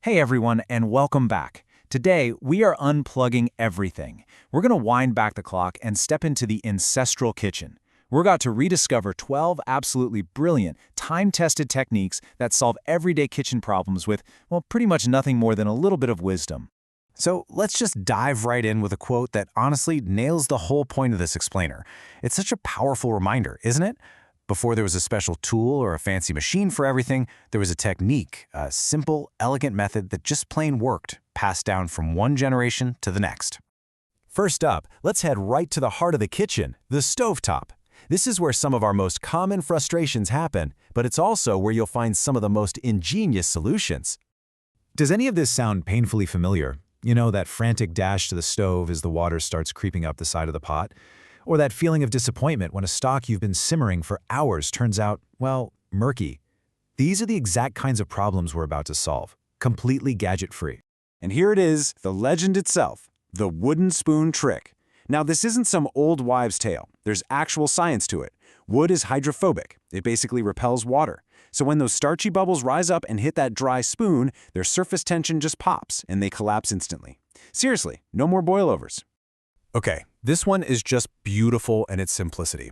Hey everyone, and welcome back. Today, we are unplugging everything. We're going to wind back the clock and step into the ancestral kitchen. We're about to rediscover 12 absolutely brilliant, time-tested techniques that solve everyday kitchen problems with, well, pretty much nothing more than a little bit of wisdom. So let's just dive right in with a quote that honestly nails the whole point of this explainer. It's such a powerful reminder, isn't it? Before there was a special tool or a fancy machine for everything, there was a technique, a simple, elegant method that just plain worked, passed down from one generation to the next. First up, let's head right to the heart of the kitchen, the stovetop. This is where some of our most common frustrations happen, but it's also where you'll find some of the most ingenious solutions. Does any of this sound painfully familiar? You know, that frantic dash to the stove as the water starts creeping up the side of the pot? Or that feeling of disappointment when a stock you've been simmering for hours turns out, well, murky. These are the exact kinds of problems we're about to solve, completely gadget-free. And here it is, the legend itself, the wooden spoon trick. Now, this isn't some old wives' tale. There's actual science to it. Wood is hydrophobic. It basically repels water. So when those starchy bubbles rise up and hit that dry spoon, their surface tension just pops and they collapse instantly. Seriously, no more boilovers. Okay, this one is just beautiful in its simplicity.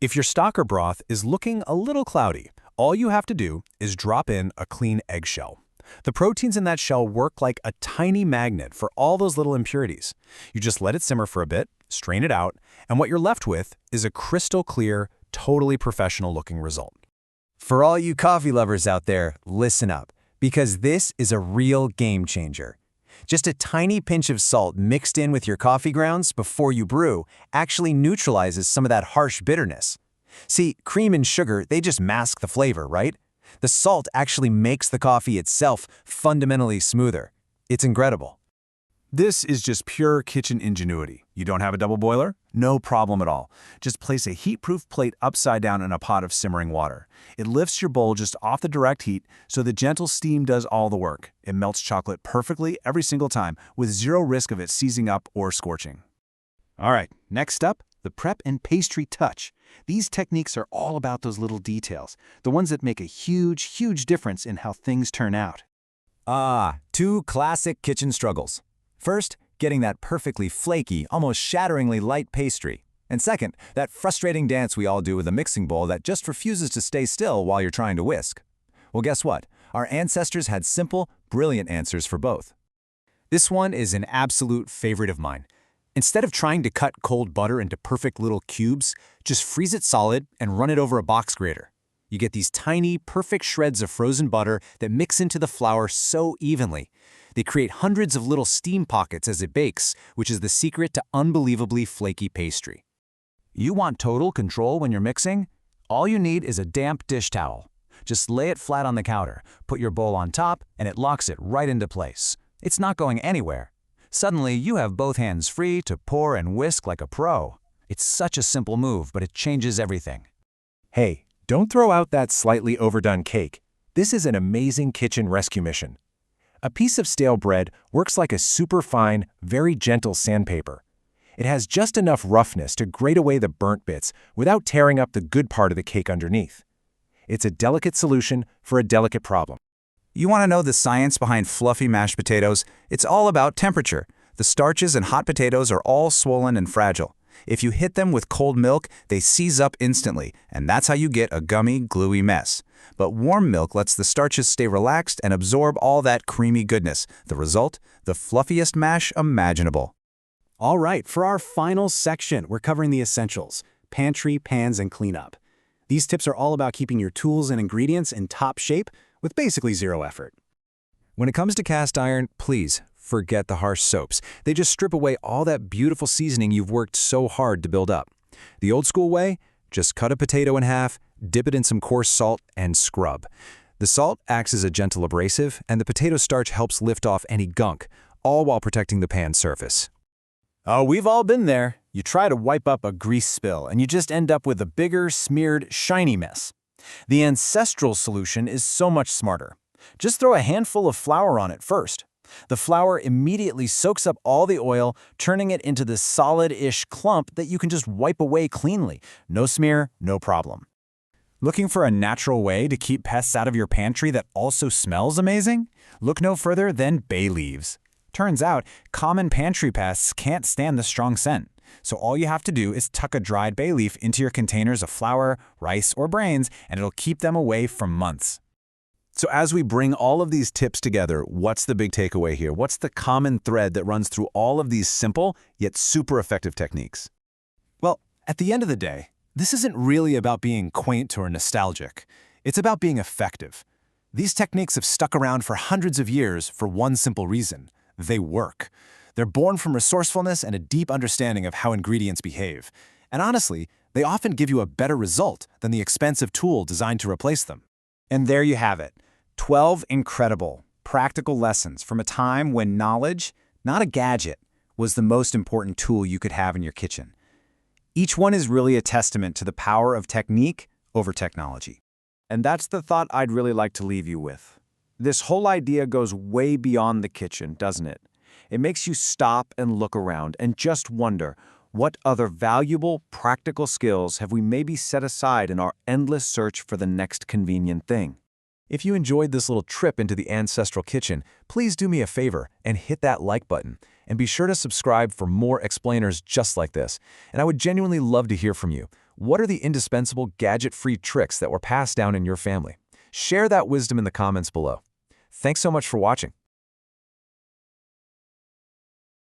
If your stock or broth is looking a little cloudy, all you have to do is drop in a clean eggshell. The proteins in that shell work like a tiny magnet for all those little impurities. You just let it simmer for a bit, strain it out, and what you're left with is a crystal clear, totally professional-looking result. For all you coffee lovers out there, listen up, because this is a real game changer. Just a tiny pinch of salt mixed in with your coffee grounds before you brew actually neutralizes some of that harsh bitterness. See, cream and sugar, they just mask the flavor, right? The salt actually makes the coffee itself fundamentally smoother. It's incredible. This is just pure kitchen ingenuity. You don't have a double boiler? No problem at all. Just place a heat-proof plate upside down in a pot of simmering water. It lifts your bowl just off the direct heat, so the gentle steam does all the work. It melts chocolate perfectly every single time, with zero risk of it seizing up or scorching. All right, next up, the prep and pastry touch. These techniques are all about those little details, the ones that make a huge difference in how things turn out. Two classic kitchen struggles. First, getting that perfectly flaky, almost shatteringly light pastry. And second, that frustrating dance we all do with a mixing bowl that just refuses to stay still while you're trying to whisk. Well, guess what? Our ancestors had simple, brilliant answers for both. This one is an absolute favorite of mine. Instead of trying to cut cold butter into perfect little cubes, just freeze it solid and run it over a box grater. You get these tiny, perfect shreds of frozen butter that mix into the flour so evenly. They create hundreds of little steam pockets as it bakes, which is the secret to unbelievably flaky pastry. You want total control when you're mixing? All you need is a damp dish towel. Just lay it flat on the counter, put your bowl on top, and it locks it right into place. It's not going anywhere. Suddenly, you have both hands free to pour and whisk like a pro. It's such a simple move, but it changes everything. Hey, don't throw out that slightly overdone cake. This is an amazing kitchen rescue mission. A piece of stale bread works like a superfine, very gentle sandpaper. It has just enough roughness to grate away the burnt bits without tearing up the good part of the cake underneath. It's a delicate solution for a delicate problem. You want to know the science behind fluffy mashed potatoes? It's all about temperature. The starches in hot potatoes are all swollen and fragile. If you hit them with cold milk, they seize up instantly, and that's how you get a gummy, gluey mess. But warm milk lets the starches stay relaxed and absorb all that creamy goodness. The result? The fluffiest mash imaginable. All right, for our final section, we're covering the essentials: pantry, pans, and cleanup. These tips are all about keeping your tools and ingredients in top shape with basically zero effort. When it comes to cast iron, please forget the harsh soaps. They just strip away all that beautiful seasoning you've worked so hard to build up. The old school way? Just cut a potato in half, dip it in some coarse salt, and scrub. The salt acts as a gentle abrasive, and the potato starch helps lift off any gunk, all while protecting the pan surface. Oh, we've all been there. You try to wipe up a grease spill, and you just end up with a bigger, smeared, shiny mess. The ancestral solution is so much smarter. Just throw a handful of flour on it first. The flour immediately soaks up all the oil, turning it into this solid-ish clump that you can just wipe away cleanly. No smear, no problem. Looking for a natural way to keep pests out of your pantry that also smells amazing? Look no further than bay leaves. Turns out, common pantry pests can't stand the strong scent. So all you have to do is tuck a dried bay leaf into your containers of flour, rice, or grains, and it'll keep them away for months. So as we bring all of these tips together, what's the big takeaway here? What's the common thread that runs through all of these simple yet super effective techniques? Well, at the end of the day, this isn't really about being quaint or nostalgic. It's about being effective. These techniques have stuck around for hundreds of years for one simple reason. They work. They're born from resourcefulness and a deep understanding of how ingredients behave. And honestly, they often give you a better result than the expensive tool designed to replace them. And there you have it. 12 incredible, practical lessons from a time when knowledge, not a gadget, was the most important tool you could have in your kitchen. Each one is really a testament to the power of technique over technology. And that's the thought I'd really like to leave you with. This whole idea goes way beyond the kitchen, doesn't it? It makes you stop and look around and just wonder, what other valuable, practical skills have we maybe set aside in our endless search for the next convenient thing? If you enjoyed this little trip into the Ancestral kitchen, please do me a favor and hit that like button. And be sure to subscribe for more explainers just like this. And I would genuinely love to hear from you. What are the indispensable gadget-free tricks that were passed down in your family? Share that wisdom in the comments below. Thanks so much for watching.